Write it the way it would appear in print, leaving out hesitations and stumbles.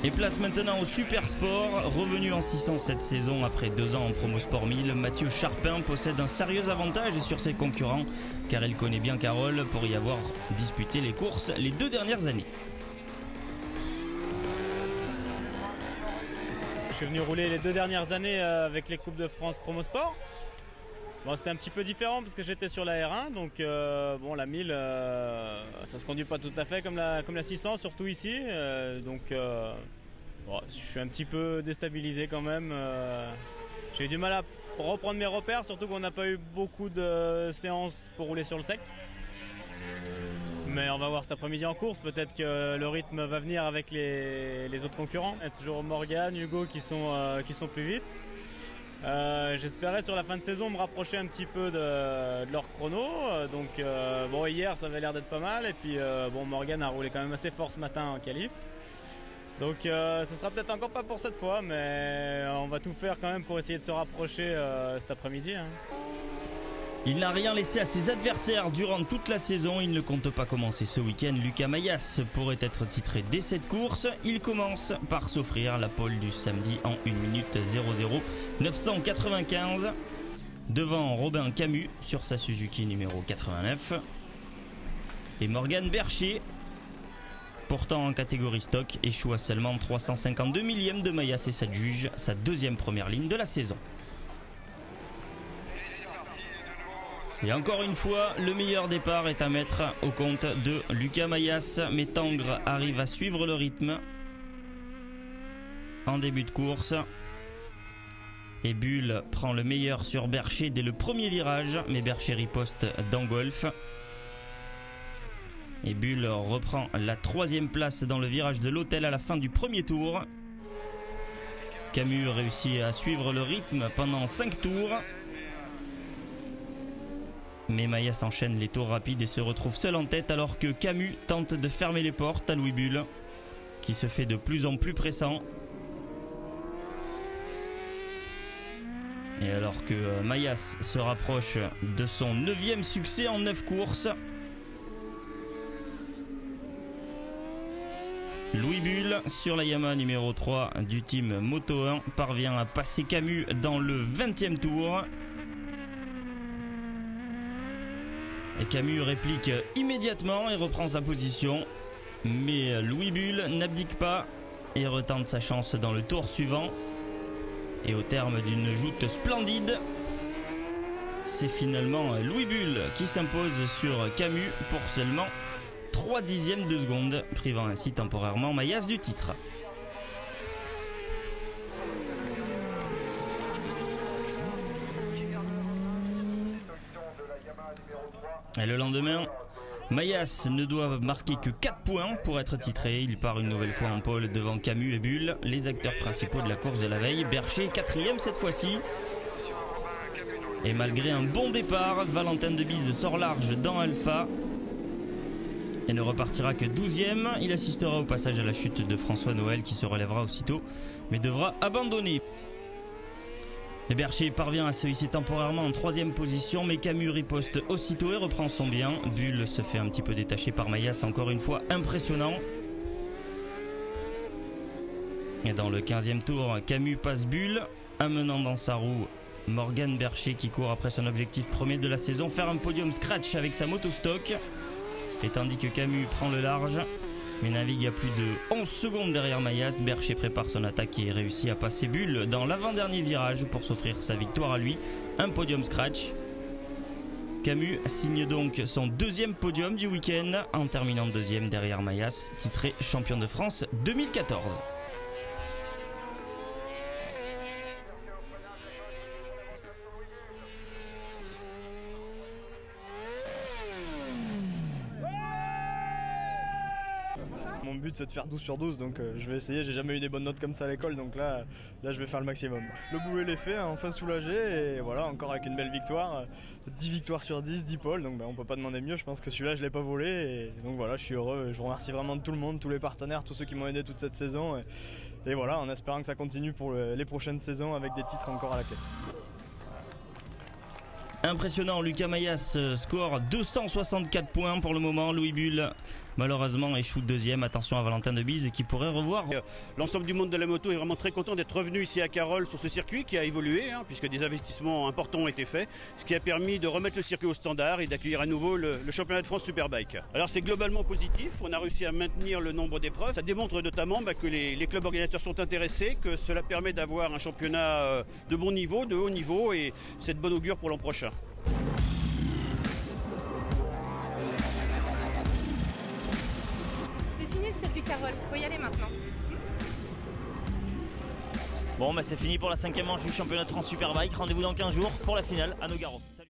Et place maintenant au Super Sport. Revenu en 600 cette saison après 2 ans en Promo Sport 1000, Mathieu Charpin possède un sérieux avantage sur ses concurrents car il connaît bien Carole pour y avoir disputé les courses les 2 dernières années. Je suis venu rouler les 2 dernières années avec les Coupes de France Promo Sport. Bon, c'était un petit peu différent parce que j'étais sur la R1, donc bon, la 1000, ça se conduit pas tout à fait comme la 600, surtout ici. Bon, je suis un petit peu déstabilisé quand même. J'ai eu du mal à reprendre mes repères, surtout qu'on n'a pas eu beaucoup de séances pour rouler sur le sec. Mais on va voir cet après-midi en course, peut-être que le rythme va venir avec les autres concurrents. Il y a toujours Morgan, Hugo qui sont plus vite. J'espérais sur la fin de saison me rapprocher un petit peu de leur chrono. Bon, hier ça avait l'air d'être pas mal. Et puis bon, Morgan a roulé quand même assez fort ce matin en qualif. Donc ce sera peut-être encore pas pour cette fois, mais on va tout faire quand même pour essayer de se rapprocher cet après-midi. Hein. Il n'a rien laissé à ses adversaires durant toute la saison. Il ne compte pas commencer ce week-end. Lucas Mayas pourrait être titré dès cette course. Il commence par s'offrir la pole du samedi en 1 minute 00 995 devant Robin Camus sur sa Suzuki numéro 89 et Morgan Bercher, pourtant en catégorie stock, échoue à seulement 352 millièmes de Mayas et s'adjuge sa 2e première ligne de la saison. Et encore une fois, le meilleur départ est à mettre au compte de Lucas Mayas, mais Tangre arrive à suivre le rythme en début de course. Et Bull prend le meilleur sur Bercher dès le premier virage, mais Bercher riposte dans Golf. Et Bull reprend la 3e place dans le virage de l'hôtel à la fin du premier tour. Camus réussit à suivre le rythme pendant 5 tours. Mais Mayas enchaîne les tours rapides et se retrouve seul en tête alors que Camus tente de fermer les portes à Louis Bull, qui se fait de plus en plus pressant. Et alors que Mayas se rapproche de son 9e succès en 9 courses, Louis Bull sur la Yamaha numéro 3 du team Moto 1 parvient à passer Camus dans le 20e tour. Et Camus réplique immédiatement et reprend sa position. Mais Louis Bull n'abdique pas et retente sa chance dans le tour suivant. Et au terme d'une joute splendide, c'est finalement Louis Bull qui s'impose sur Camus pour seulement 3/10 de seconde, privant ainsi temporairement Mayas du titre. Et le lendemain, Mayas ne doit marquer que 4 points pour être titré. Il part une nouvelle fois en pole devant Camus et Bull, les acteurs principaux de la course de la veille. Bercher 4e cette fois-ci. Et malgré un bon départ, Valentin Debise sort large dans Alpha et ne repartira que 12e. Il assistera au passage à la chute de François Noël qui se relèvera aussitôt mais devra abandonner. Et Bercher parvient à se hisser temporairement en 3e position, mais Camus riposte aussitôt et reprend son bien. Bull se fait un petit peu détacher par Mayas, encore une fois impressionnant. Et dans le 15e tour, Camus passe Bull, amenant dans sa roue Morgan Bercher qui court après son objectif premier de la saison, faire un podium scratch avec sa moto stock. Et tandis que Camus prend le large, mais navigue à plus de 11 secondes derrière Mayas, Bercher prépare son attaque et réussit à passer Bull dans l'avant-dernier virage pour s'offrir sa victoire à lui, un podium scratch. Camus signe donc son 2e podium du week-end en terminant 2e derrière Mayas, titré champion de France 2014. Mon but c'est de faire 12 sur 12, donc je vais essayer. J'ai jamais eu des bonnes notes comme ça à l'école, donc là je vais faire le maximum. Le boulot il est fait, hein, enfin soulagé, et voilà, encore avec une belle victoire. 10 victoires sur 10, 10 pôles, donc on peut pas demander mieux. Je pense que celui-là je l'ai pas volé, et donc voilà, je suis heureux. Je vous remercie vraiment de tout le monde, tous les partenaires, tous ceux qui m'ont aidé toute cette saison, et voilà, en espérant que ça continue pour les prochaines saisons avec des titres encore à la clé. Impressionnant, Lucas Mayas score 264 points pour le moment. Louis Bull malheureusement échoue deuxième. Attention à Valentin Debise qui pourrait revoir. L'ensemble du monde de la moto est vraiment très content d'être revenu ici à Carroll sur ce circuit qui a évolué, puisque des investissements importants ont été faits, ce qui a permis de remettre le circuit au standard et d'accueillir à nouveau le championnat de France Superbike. Alors c'est globalement positif, on a réussi à maintenir le nombre d'épreuves. Ça démontre notamment que les clubs organisateurs sont intéressés, que cela permet d'avoir un championnat de bon niveau, de haut niveau, et c'est de bon augure pour l'an prochain. C'est fini le circuit Carroll, faut y aller maintenant. Bon, c'est fini pour la 5e manche du championnat de France Superbike. Rendez-vous dans 15 jours pour la finale à Nogaro.